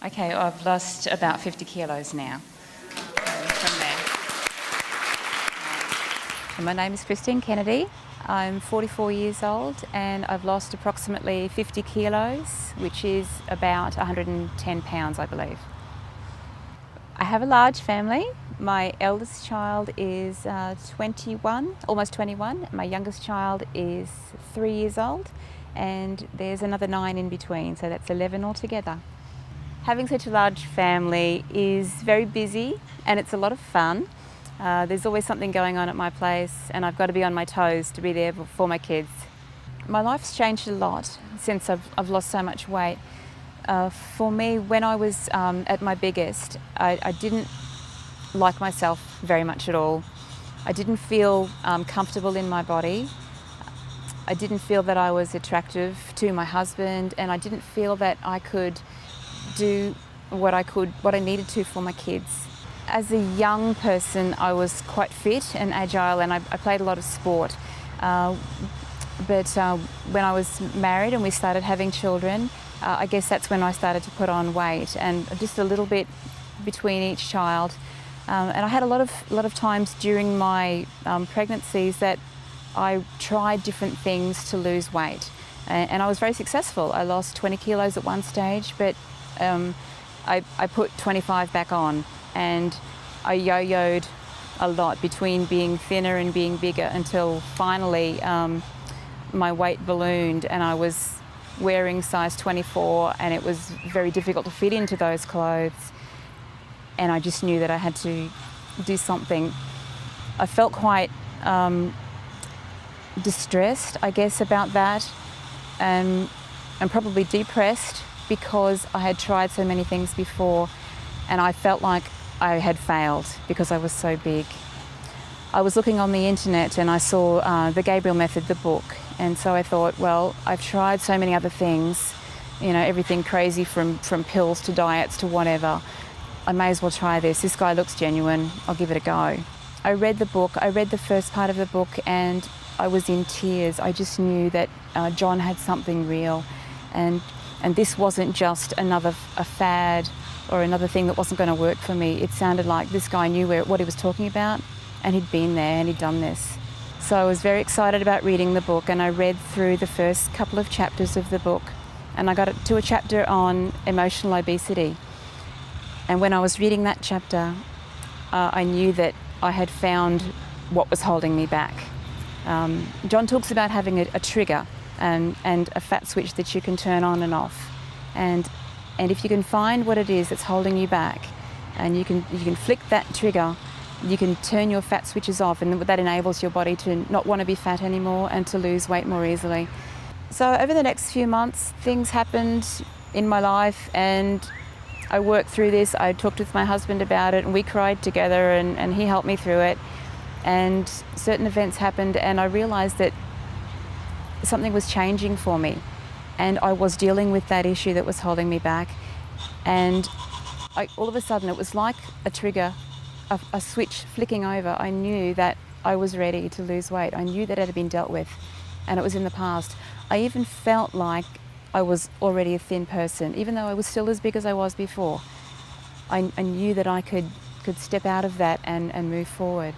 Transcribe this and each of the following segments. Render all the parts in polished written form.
Okay, I've lost about 50 kilos now. From there. My name is Christine Kennedy. I'm 44 years old and I've lost approximately 50 kilos, which is about 110 pounds, I believe. I have a large family. My eldest child is 21, almost 21. My youngest child is 3 years old, and there's another 9 in between, so that's 11 altogether. Having such a large family is very busy and it's a lot of fun. There's always something going on at my place and I've got to be on my toes to be there for my kids. My life's changed a lot since I've lost so much weight. For me, when I was at my biggest, I didn't like myself very much at all. I didn't feel comfortable in my body. I didn't feel that I was attractive to my husband, and I didn't feel that I could do what I needed to for my kids. As a young person, I was quite fit and agile, and I played a lot of sport. But when I was married and we started having children, I guess that's when I started to put on weight, and just a little bit between each child. And I had a lot of times during my pregnancies that I tried different things to lose weight, and I was very successful. I lost 20 kilos at one stage, but I put 25 back on, and I yo-yoed a lot between being thinner and being bigger until finally my weight ballooned and I was wearing size 24, and it was very difficult to fit into those clothes, and I just knew that I had to do something. I felt quite distressed, I guess, about that, and probably depressed because I had tried so many things before and I felt like I had failed because I was so big. I was looking on the internet and I saw The Gabriel Method, the book, and so I thought, well, I've tried so many other things, you know, everything crazy from pills to diets to whatever. I may as well try this. This guy looks genuine. I'll give it a go. I read the book. I read the first part of the book and I was in tears. I just knew that John had something real, and this wasn't just a fad or another thing that wasn't going to work for me. It sounded like this guy knew what he was talking about, and he'd been there and he'd done this. So I was very excited about reading the book, and I read through the first couple of chapters of the book, and I got to a chapter on emotional obesity. And when I was reading that chapter, I knew that I had found what was holding me back. John talks about having a trigger and a fat switch that you can turn on and off. And if you can find what it is that's holding you back, and you can flick that trigger, you can turn your fat switches off, and that enables your body to not want to be fat anymore and to lose weight more easily. So over the next few months, things happened in my life and I worked through this. I talked with my husband about it and we cried together, and he helped me through it. And certain events happened and I realised that something was changing for me, and I was dealing with that issue that was holding me back. And all of a sudden it was like a trigger, a switch flicking over. I knew that I was ready to lose weight. I knew that it had been dealt with and it was in the past. I even felt like I was already a thin person, even though I was still as big as I was before. I knew that I could step out of that and move forward.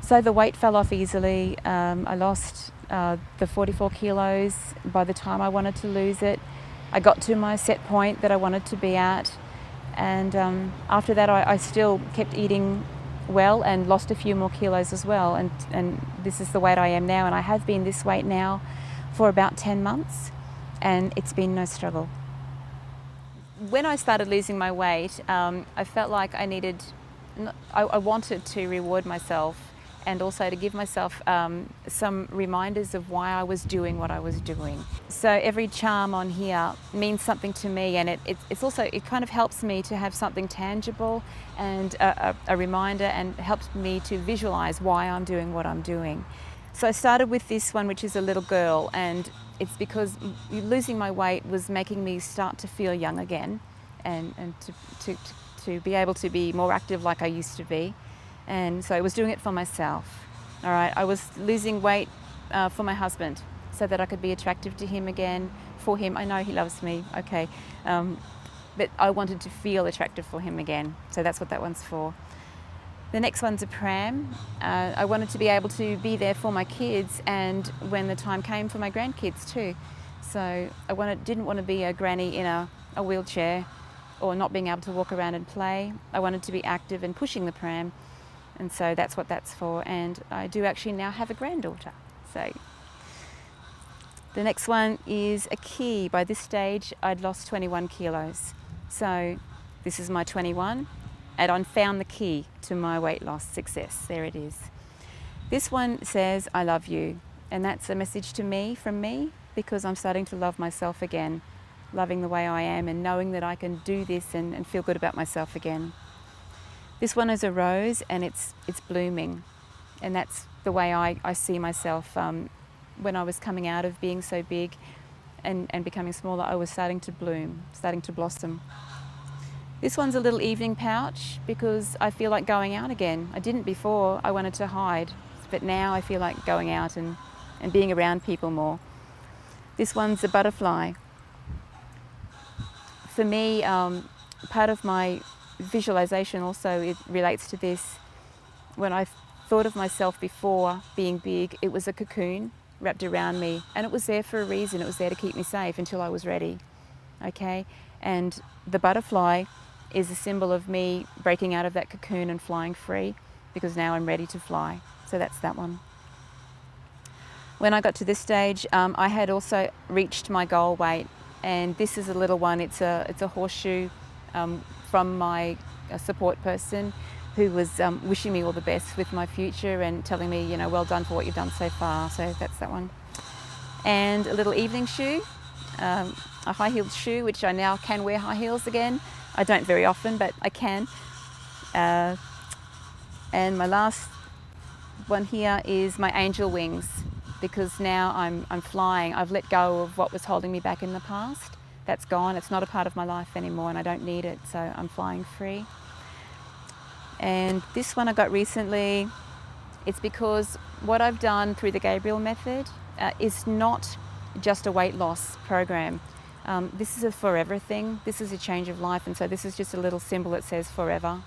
So the weight fell off easily. I lost the 44 kilos by the time I wanted to lose it. I got to my set point that I wanted to be at, and after that I still kept eating well and lost a few more kilos as well, and this is the weight I am now, and I have been this weight now for about 10 months, and it's been no struggle. When I started losing my weight, I felt like I wanted to reward myself, and also to give myself some reminders of why I was doing what I was doing. So every charm on here means something to me, and it kind of helps me to have something tangible and a reminder, and helps me to visualize why I'm doing what I'm doing. So I started with this one, which is a little girl, and it's because losing my weight was making me start to feel young again, and to be able to be more active like I used to be. And so I was doing it for myself. All right, I was losing weight for my husband so that I could be attractive to him again, for him. I know he loves me, okay. but I wanted to feel attractive for him again. So that's what that one's for. The next one's a pram. I wanted to be able to be there for my kids and when the time came for my grandkids too. So I didn't want to be a granny in a wheelchair or not being able to walk around and play. I wanted to be active and pushing the pram, and so that's what that's for. And I do actually now have a granddaughter. So the next one is a key. By this stage, I'd lost 21 kilos. So this is my 21, and I found the key to my weight loss success. There it is. This one says, I love you. And that's a message to me, from me, because I'm starting to love myself again, loving the way I am and knowing that I can do this and feel good about myself again. This one is a rose, and it's blooming. And that's the way I see myself. When I was coming out of being so big and becoming smaller, I was starting to bloom, starting to blossom. This one's a little evening pouch because I feel like going out again. I didn't before, I wanted to hide, but now I feel like going out and being around people more. This one's a butterfly. For me, part of my visualization also, it relates to this. When I thought of myself before being big, it was a cocoon wrapped around me, and it was there for a reason. It was there to keep me safe until I was ready. Okay? And the butterfly is a symbol of me breaking out of that cocoon and flying free, because now I'm ready to fly. So that's that one. When I got to this stage, I had also reached my goal weight, and this is a little one. It's a horseshoe from my support person, who was wishing me all the best with my future and telling me, you know, well done for what you've done so far. So that's that one. And a little evening shoe, a high-heeled shoe, which I now can wear high heels again. I don't very often, but I can. And my last one here is my angel wings, because now I'm flying. I've let go of what was holding me back in the past. That's gone. It's not a part of my life anymore, and I don't need it, so I'm flying free. And this one I got recently. It's because what I've done through the Gabriel method is not just a weight loss program. This is a forever thing. This is a change of life, and so this is just a little symbol that says forever.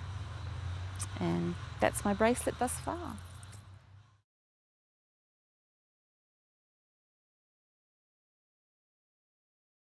And that's my bracelet thus far.